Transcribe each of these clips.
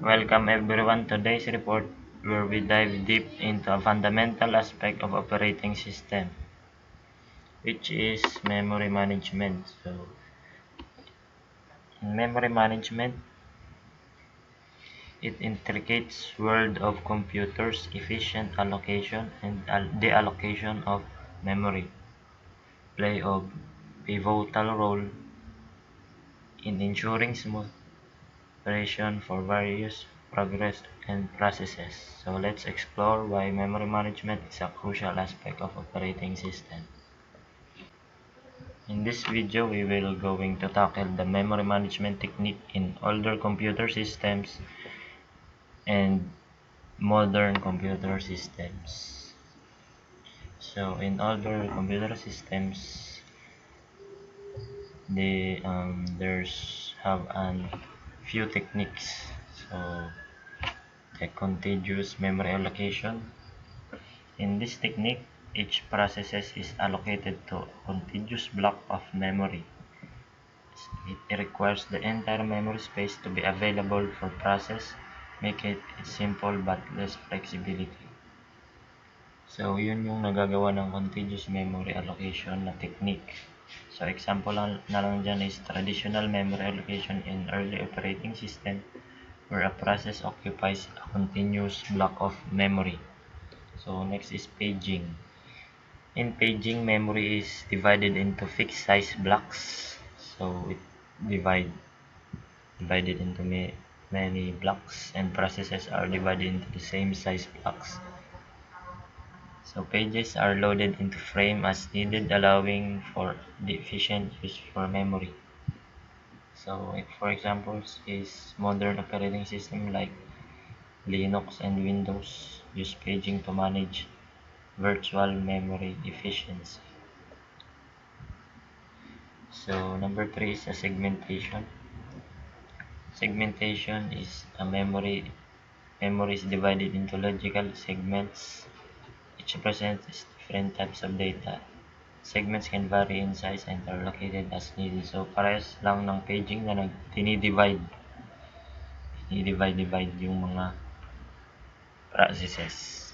Welcome everyone to today's report where we dive deep into a fundamental aspect of operating system, which is memory management. So, in memory management, it intricates world of computers, efficient allocation and deallocation of memory play a pivotal role in ensuring smooth operation for various progress and processes. So let's explore why memory management is a crucial aspect of operating system. In this video, we will going to tackle the memory management technique in older computer systems and modern computer systems. So in older computer systems, there's have an few techniques. So the contiguous memory allocation. In this technique, each process is allocated to a contiguous block of memory. It requires the entire memory space to be available for process, make it simple but less flexibility. So, yun yung nagagawa ng contiguous memory allocation na technique. So, example na lang dyan is traditional memory allocation in early operating system where a process occupies a continuous block of memory. So, next is paging. In paging, memory is divided into fixed size blocks. So, it divided into many blocks and processes are divided into the same size blocks. So pages are loaded into frame as needed, allowing for the efficient use for memory. So for examples is modern operating system like Linux and Windows use paging to manage virtual memory efficiency. So number 3 is a segmentation. Segmentation is a memory is divided into logical segments. Each represents different types of data. Segments can vary in size and are located as needed. So, parehas lang ng paging na dinidivide yung mga processes.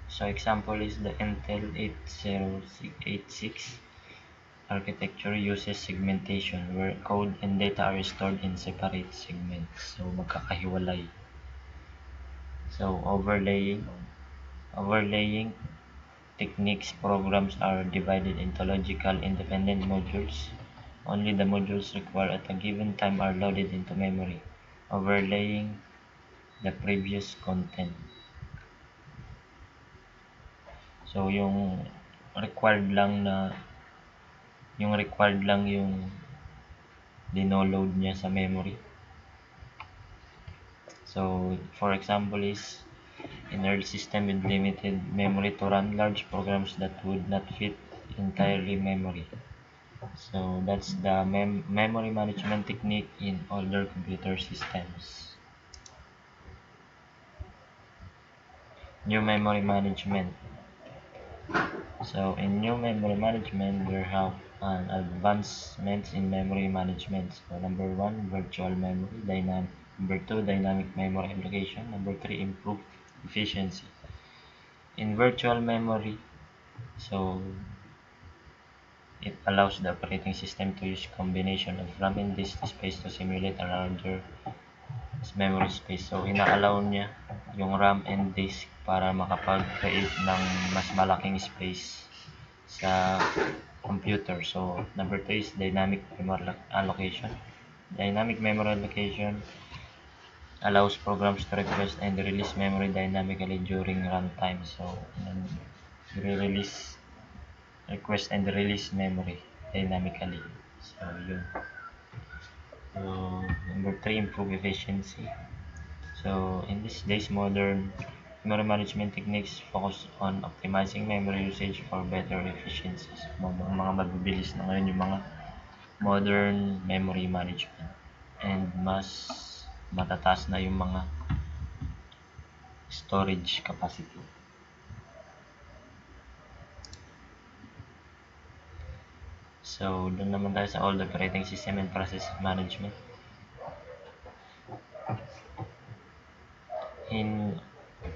So, example is the Intel 8086 architecture uses segmentation where code and data are stored in separate segments. So, magkakahiwalay. So, overlaying techniques. Programs are divided into logical independent modules. Only the modules required at a given time are loaded into memory, overlaying the previous content. So required lang yung dinoload niya sa memory. So for example is in early system with limited memory to run large programs that would not fit entirely memory. So that's the memory management technique in older computer systems. New memory management. So in new memory management, there have an advancements in memory management. So number 1, virtual memory, number 2, dynamic memory allocation, number 3, improved efficiency. In virtual memory, so it allows the operating system to use combination of RAM and disk space to simulate a larger memory space. So ina-allow niya yung RAM and disk para makapag-create ng mas malaking space sa computer. So number 2 is dynamic memory allocation. Dynamic memory allocation allows programs to request and release memory dynamically during runtime. So request and release memory dynamically. So yun. So number 3, improve efficiency. So in these days, modern memory management techniques focus on optimizing memory usage for better efficiencies. Mga mabibilis na ngayon yung mga modern memory management and mas matataas na yung mga storage capacity. So doon naman tayo sa old operating system and process management.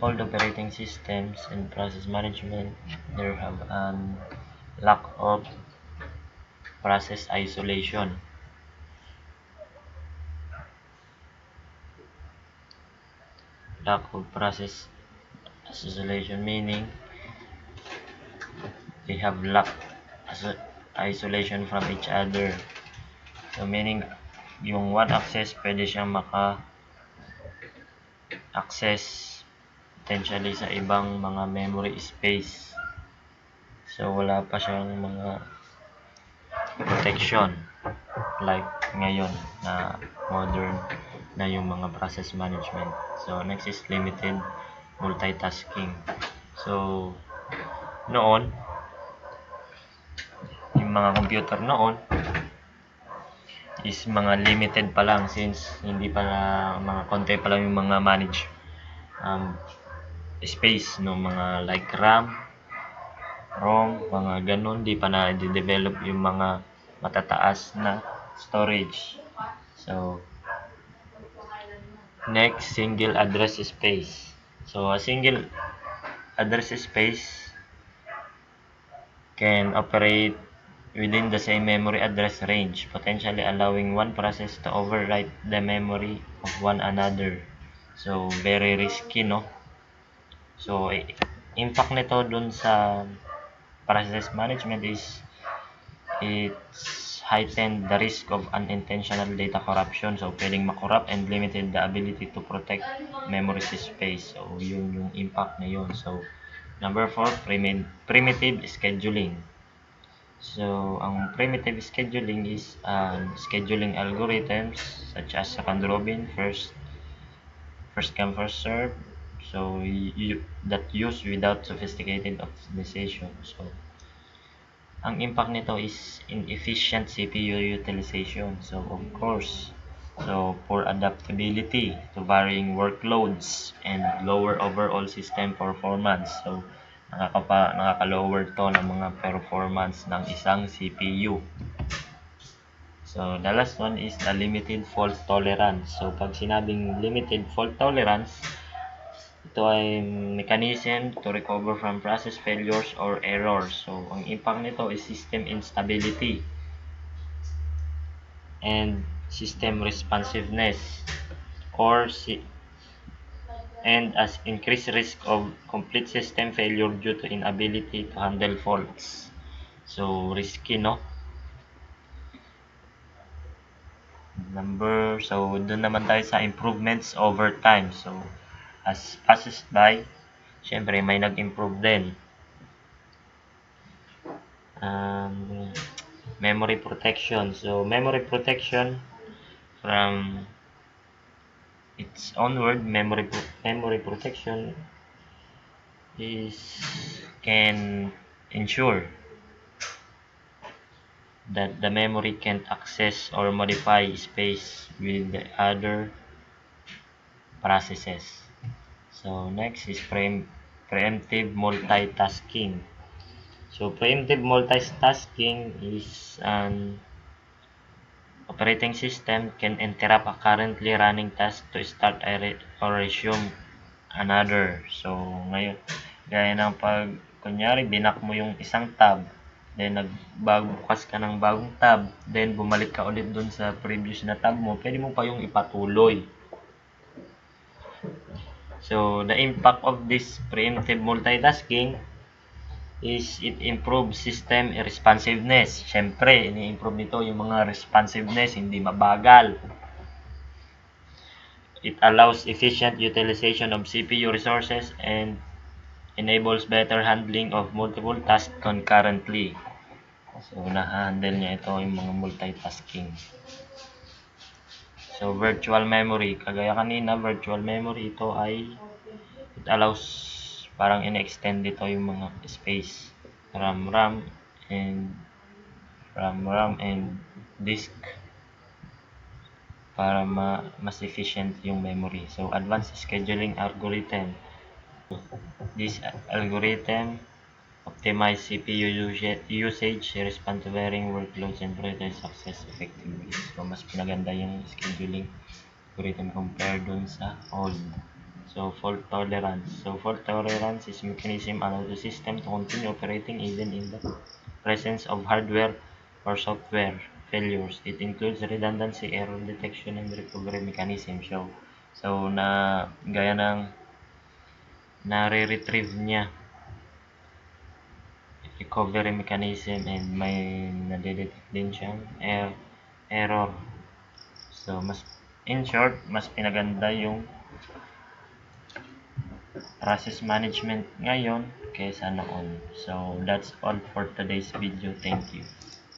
old operating systems and process management, there have an lack of process isolation. Lack of process isolation meaning they have lack isolation from each other. So meaning yung one access pwede siyang maka-access potentially sa ibang mga memory space. So wala pa siyang mga protection like ngayon na modern na yung mga process management. So next is limited multitasking. So noon yung mga computer noon is mga limited pa lang since hindi pa na mga konti pa lang yung mga manage space no mga like RAM, ROM, mga ganun di pa na develop yung mga matataas na storage. So next, single address space. So a single address space can operate within the same memory address range, potentially allowing one process to overwrite the memory of one another. So, very risky, no? So, impact nito dun sa process management is it's heightened the risk of unintentional data corruption. So, pwedeng makorrupt and limited the ability to protect memory space. So, yun yung impact na yun. So, number 4, primitive scheduling. So, ang primitive scheduling is scheduling algorithms such as second robin, first come first serve. So, that use without sophisticated optimization. So, ang impact nito is inefficient CPU utilization. So, of course, poor adaptability to varying workloads and lower overall system performance. So, nakaka-lower to ng mga performance ng isang CPU. So, the last one is the limited fault tolerance. So, pag sinabing limited fault tolerance, ito ay mechanism to recover from process failures or errors. So, ang impact nito is system instability and system responsiveness and as increased risk of complete system failure due to inability to handle faults. So, risky, no? So, doon naman tayo sa improvements over time. So, as passes by, syempre may nag-improve din. Memory protection. So, memory protection from its onward, memory protection can ensure that the memory can't access or modify space with the other processes. So next is preemptive multitasking. So preemptive multitasking is an operating system can interrupt a currently running task to start or resume another. So ngayon, gaya ng pag kunyari binak mo yung isang tab, then nagbukas ka ng bagong tab, then bumalik ka ulit dun sa previous na tab mo, pwede mo pa yung ipatuloy. So, the impact of this preemptive multitasking is it improves system responsiveness. Siyempre, ini-improve nito yung mga responsiveness, hindi mabagal. It allows efficient utilization of CPU resources and enables better handling of multiple tasks concurrently. So, na-handle niya ito yung mga multitasking. So, virtual memory. Kagaya kanina, virtual memory ito ay it allows parang in-extend dito yung mga space. RAM and disk para mas efficient yung memory. So, advanced scheduling algorithm. This algorithm optimize CPU usage, respond to varying workloads, and prioritize success effectively. So, mas pinaganda yung scheduling algorithm compared dun sa old. So fault tolerance. So fault tolerance is a mechanism allows the system to continue operating even in the presence of hardware or software failures. It includes redundancy, error detection, and recovery mechanism. So gaya ng nare-retrieve niya recovery mechanism and may nadedetect din siyang error. So in short, mas pinaganda yung process management ngayon kaysa noon. So that's all for today's video. Thank you.